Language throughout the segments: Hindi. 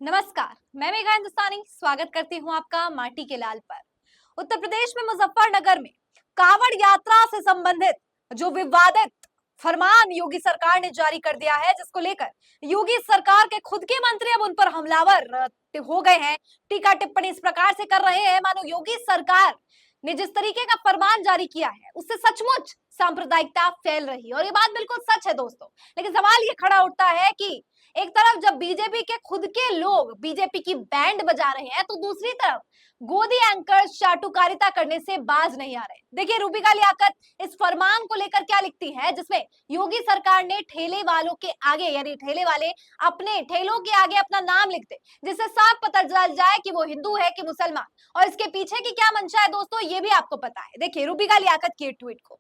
नमस्कार, मैं मेघा हिंदुस्तानी स्वागत करती हूँ आपका माटी के लाल पर। उत्तर प्रदेश में मुजफ्फरनगर में कांवड़ यात्रा से संबंधित जो विवादित फरमान योगी सरकार ने जारी कर दिया है, जिसको लेकर योगी सरकार के खुद के मंत्री अब उन पर हमलावर हो गए हैं। टीका टिप्पणी इस प्रकार से कर रहे हैं मानो योगी सरकार ने जिस तरीके का फरमान जारी किया है उससे सचमुच सांप्रदायिकता फैल रही है, और ये बात बिल्कुल सच है दोस्तों। लेकिन सवाल ये खड़ा उठता है कि एक तरफ जब बीजेपी के खुद के लोग बीजेपी की बैंड बजा रहे हैं, तो दूसरी तरफ गोदी एंकर चाटुकारिता करने से बाज नहीं आ रहे। देखिए रूबिका लियाकत इस फरमान को लेकर क्या लिखती है, जिसमें योगी सरकार ने ठेले वालों के आगे यानी ठेले वाले अपने ठेलों के आगे अपना नाम लिखते, जिससे साफ पता चल जाए कि वो हिंदू है कि मुसलमान, और इसके पीछे की क्या मंशा है दोस्तों ये भी आपको पता है। देखिए रूबिका लियाकत की ट्वीट को।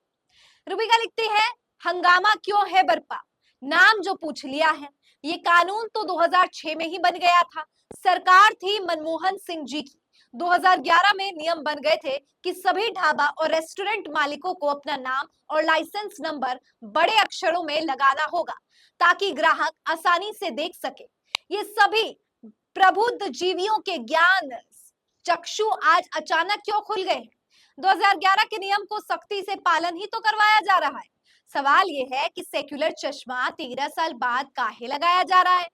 रूबिका लिखती है, हंगामा क्यों है बरपा, नाम जो पूछ लिया है। ये कानून तो 2006 में ही बन गया था, सरकार थी मनमोहन सिंह जी की। 2011 में नियम बन गए थे कि सभी ढाबा और रेस्टोरेंट मालिकों को अपना नाम और लाइसेंस नंबर बड़े अक्षरों में लगाना होगा ताकि ग्राहक आसानी से देख सके। ये सभी प्रबुद्ध जीवियों के ज्ञान चक्षु आज अचानक क्यों खुल गए हैं? 2011 के नियम को सख्ती से पालन ही तो करवाया जा रहा है। सवाल ये है कि सेक्युलर चश्मा 13 साल बाद काहे लगाया जा रहा है?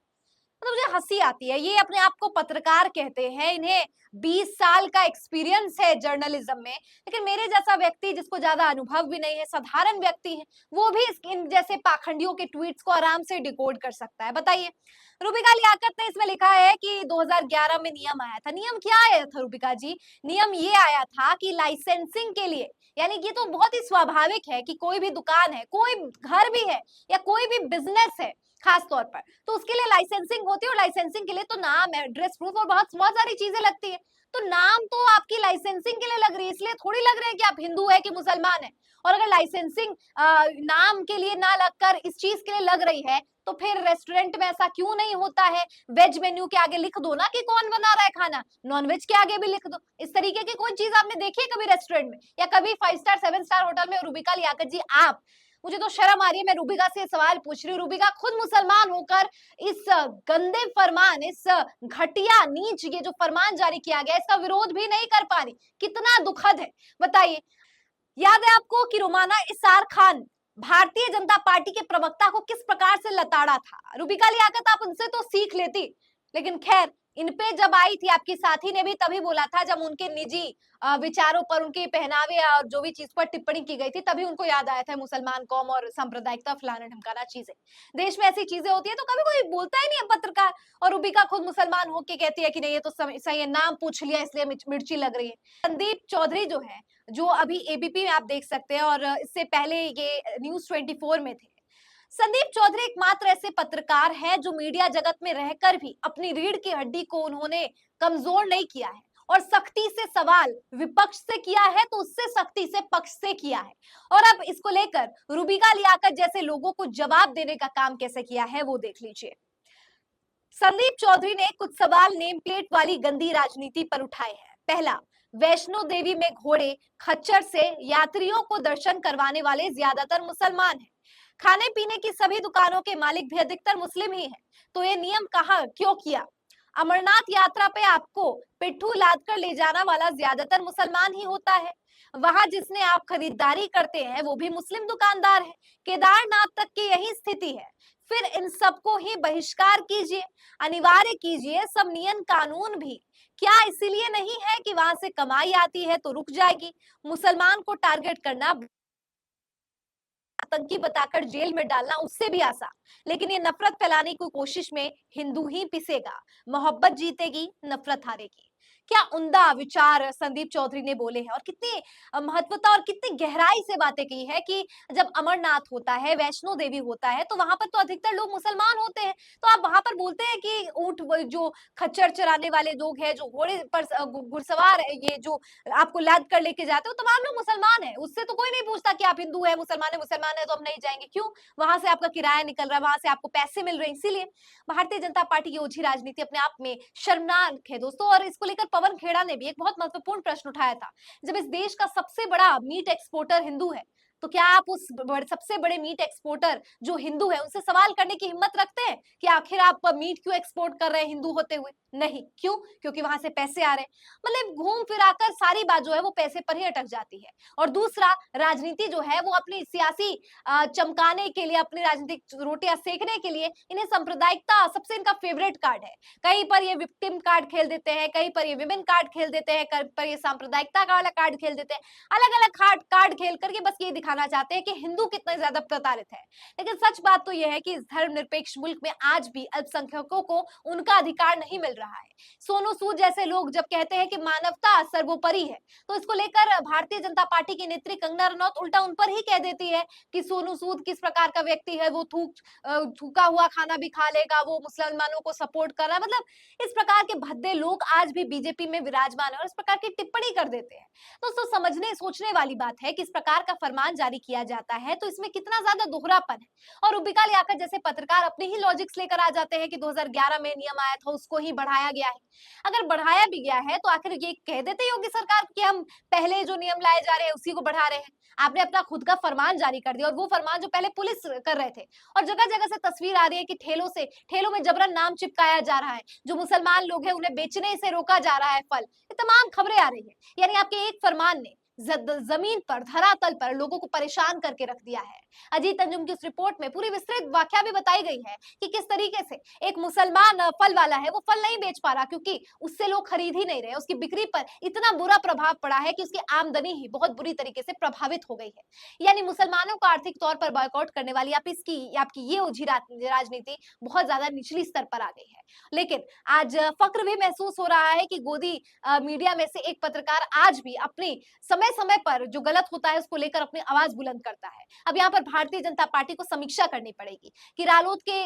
मतलब मुझे हंसी आती है। ये अपने आप को पत्रकार कहते हैं, इन्हें 20 साल का एक्सपीरियंस है जर्नलिज्म में, लेकिन मेरे जैसा व्यक्ति जिसको ज्यादा अनुभव भी नहीं है, साधारण व्यक्ति है, वो भी इन जैसे पाखंडियों के ट्वीट्स को आराम से डिकोड कर सकता है। बताइए, रूबिका लियाकत ने इसमें लिखा है कि 2011 में नियम आया था। नियम क्या आया था रूबिका जी? नियम ये आया था कि लाइसेंसिंग के लिए, यानी ये तो बहुत ही स्वाभाविक है कि कोई भी दुकान है, कोई घर भी है या कोई भी बिजनेस है खास तौर पर, तो उसके लिए लाइसेंसिंग होती है, और लाइसेंसिंग के लिए तो नाम, एड्रेस प्रूफ और बहुत बहुत सारी चीजें लगती है। तो नाम तो आपकी लाइसेंसिंग के लिए लग रही है, इसलिए थोड़ी लग रहा है कि आप हिंदू है कि मुसलमान है। और अगर लाइसेंसिंग नाम के लिए ना लगकर इस चीज के लिए लग रही है, तो फिर रेस्टोरेंट में ऐसा क्यों नहीं होता है, वेज मेन्यू के आगे लिख दो ना कि कौन बना रहा है खाना, नॉन वेज के आगे भी लिख दो। इस तरीके की कोई चीज आपने देखी है कभी रेस्टोरेंट में, या कभी 5 स्टार 7 स्टार होटल में? रूबिका लियाकत जी, आप, मुझे तो शर्म आ रही है, मैं रूबिका से सवाल पूछ रही हूँ। रूबिका खुद मुसलमान होकर इस गंदे फरमान, इस घटिया नीच ये जो फरमान जारी किया गया, इसका विरोध भी नहीं कर पा रही, कितना दुखद है। बताइए, याद है आपको कि रुमाना इसार खान भारतीय जनता पार्टी के प्रवक्ता को किस प्रकार से लताड़ा था? रूबिका लियाकत, आप उनसे तो सीख लेती, लेकिन खैर इन पे जब आई थी, आपकी साथी ने भी तभी बोला था जब उनके निजी विचारों पर, उनके पहनावे और जो भी चीज पर टिप्पणी की गई थी, तभी उनको याद आया था मुसलमान कौम और सांप्रदायिकता, फलाना ढमकाना चीजें। देश में ऐसी चीजें होती है तो कभी कोई बोलता ही नहीं है पत्रकार, और रूबिका खुद मुसलमान होके कहती है कि नहीं ये तो सही है, नाम पूछ लिया इसलिए मिर्ची लग रही है। संदीप चौधरी जो है, जो अभी एबीपी में आप देख सकते हैं, और इससे पहले ये न्यूज 24 में थे। संदीप चौधरी एकमात्र ऐसे पत्रकार हैं जो मीडिया जगत में रहकर भी अपनी रीढ़ की हड्डी को उन्होंने कमजोर नहीं किया है, और सख्ती से सवाल विपक्ष से किया है तो उससे सख्ती से पक्ष से किया है। और अब इसको लेकर रूबिका लियाकत जैसे लोगों को जवाब देने का काम कैसे किया है वो देख लीजिए। संदीप चौधरी ने कुछ सवाल नेम प्लेट वाली गंदी राजनीति पर उठाए हैं। पहला, वैष्णो देवी में घोड़े खच्चर से यात्रियों को दर्शन करवाने वाले ज्यादातर मुसलमान हैं। खाने पीने की सभी दुकानों के मालिक भी अधिकतर मुस्लिम ही हैं। तो ये नियम कहाँ क्यों किया? अमरनाथ यात्रा पे आपको पिट्ठू लाद कर ले जाना वाला ज्यादातर मुसलमान ही होता है। वहां जिसने आप खरीदारी करते हैं वो भी मुस्लिम दुकानदार है। केदारनाथ तक की यही स्थिति है। फिर इन सबको ही बहिष्कार कीजिए, अनिवार्य कीजिए, सब नियम कानून भी। क्या इसीलिए नहीं है कि वहां से कमाई आती है तो रुक जाएगी? मुसलमान को टारगेट करना, आतंकी बताकर जेल में डालना उससे भी आसान। लेकिन ये नफरत फैलाने की कोशिश में हिंदू ही पिसेगा, मोहब्बत जीतेगी, नफरत हारेगी। क्या उम्दा विचार संदीप चौधरी ने बोले हैं, और कितनी महत्वता और कितनी गहराई से बातें की है कि जब अमरनाथ होता है, वैष्णो देवी होता है, तो वहां पर तो अधिकतर लोग मुसलमान होते हैं। तो आप वहां पर बोलते हैं कि ऊंट जो खच्चर चराने वाले लोग हैं, जो घोड़े पर घुड़सवार है, ये जो आपको लाद कर लेके जाते हो, तमाम लोग मुसलमान है। उससे तो कोई नहीं पूछता कि आप हिंदू है, मुसलमान है तो हम नहीं जाएंगे। क्यों? वहां से आपका किराया निकल रहा है, वहां से आपको पैसे मिल रहे हैं। इसीलिए भारतीय जनता पार्टी की ओछी राजनीति अपने आप में शर्मनाक है दोस्तों। और इसको लेकर पवन खेड़ा ने भी एक बहुत महत्वपूर्ण प्रश्न उठाया था। जब इस देश का सबसे बड़ा मीट एक्सपोर्टर हिंदू है, तो क्या आप उस सबसे बड़े मीट एक्सपोर्टर जो हिंदू है उनसे सवाल करने की हिम्मत रखते हैं कि आखिर आप मीट क्यों एक्सपोर्ट कर रहे हैं हिंदू होते हुए? नहीं, क्यों? क्योंकि वहां से पैसे आ रहे हैं। मतलब घूम फिराकर सारी बात जो है वो पैसे पर ही अटक जाती है। और दूसरा, राजनीति जो है वो अपनी सियासी चमकाने के लिए, अपनी राजनीतिक रोटियां सेकने के लिए इन्हें सांप्रदायिकता सबसे इनका फेवरेट कार्ड है। कहीं पर ये विक्टिम कार्ड खेल देते हैं, कहीं पर ये विमेन कार्ड खेल देते हैं, कहीं पर ये सांप्रदायिकता का वाला कार्ड खेल देते हैं। अलग-अलग कार्ड खेल करके बस ये दिखाना चाहते हैं कि हिंदू कितने ज्यादा प्रताड़ित है। लेकिन सच बात तो यह है कि इस धर्मनिरपेक्ष मुल्क में आज भी अल्पसंख्यकों को उनका अधिकार नहीं मिल रहा है। सोनू सूद जैसे लोग जब कहते हैं कि मानवता सर्वोपरि है, तो इसको लेकर भारतीय जनता पार्टी की नेत्री कंगना रनौत उल्टा उन पर ही कह देती है कि सोनू सूद किस प्रकार का व्यक्ति है, वो थूका हुआ खाना भी खा लेगा, वो मुसलमानों को सपोर्ट कर रहा है। मतलब इस प्रकार के भद्दे लोग आज भी बीजेपी में विराजमान है और इस प्रकार की टिप्पणी कर देते हैं। दोस्तों, समझने सोचने वाली बात है कि इस प्रकार का फरमान जारी किया जाता है तो इसमें कितना ज्यादा दोहरापन है। और रुबिका लियाकत जैसे पत्रकार अपने ही लॉजिक्स लेकर आ जाते हैं कि 2011 में नियम आया था उसको ही बढ़ाया गया है। अगर बढ़ाया भी गया है तो आखिर ये कह देते योगी सरकार कि हम पहले जो नियम लाए जा रहे हैं उसी को बढ़ा रहे हैं। आपने अपना खुद का फरमान जारी कर दिया और वो फरमान जो पहले पुलिस कर रहे थे। और जगह जगह से तस्वीर आ रही है कि ठेलों में जबरन नाम चिपकाया जा रहा है, जो मुसलमान लोग हैं उन्हें बेचने से रोका जा रहा है फल। ये तमाम खबरें आ रही है। यानी आपके एक फरमान ने जमीन पर, धरातल पर लोगों को परेशान करके रख दिया है। अजीत अंजुम की उस रिपोर्ट में पूरी विस्तृत व्याख्या भी बताई गई है कि किस तरीके से एक मुसलमान फल वाला है, वो फल नहीं बेच पा रहा क्योंकि उससे लोग खरीद ही नहीं रहे। उसकी बिक्री पर इतना बुरा प्रभाव पड़ा है कि उसकी आमदनी ही बहुत बुरी तरीके से प्रभावित हो गई है। यानी मुसलमानों को आर्थिक तौर पर बॉयकॉट करने वाली आपकी ये ओझी राजनीति बहुत ज्यादा निचली स्तर पर आ गई है। लेकिन आज फक्र भी महसूस हो रहा है कि गोदी मीडिया में से एक पत्रकार आज भी अपनी समय समय पर जो गलत होता है उसको लेकर अपनी आवाज बुलंद करता है। अब यहाँ पर भारतीय जनता पार्टी को समीक्षा करनी पड़ेगी कि रालोद के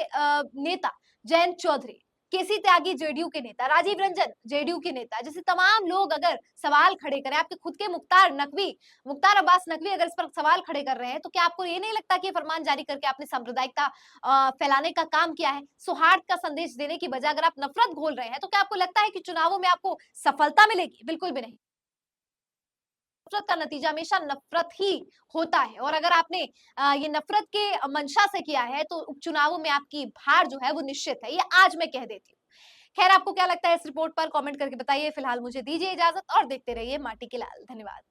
नेता जयंत चौधरी, केसी त्यागी जेडीयू के नेता, राजीव रंजन जेडीयू के नेता, जैसे तमाम लोग अगर सवाल खड़े करें, आपके खुद के मुख्तार अब्बास नकवी अगर इस पर सवाल खड़े कर रहे हैं, तो क्या आपको ये नहीं लगता कि ये फरमान जारी करके आपने सांप्रदायिकता फैलाने का काम किया है? सौहार्द का संदेश देने की बजाय अगर आप नफरत घोल रहे हैं, तो क्या आपको लगता है कि चुनावों में आपको सफलता मिलेगी? बिल्कुल भी नहीं। नफरत का नतीजा हमेशा नफरत ही होता है। और अगर आपने ये नफरत के मंशा से किया है तो उपचुनावों में आपकी हार जो है वो निश्चित है, ये आज मैं कह देती हूँ। खैर, आपको क्या लगता है इस रिपोर्ट पर? कमेंट करके बताइए। फिलहाल मुझे दीजिए इजाजत और देखते रहिए माटी के लाल। धन्यवाद।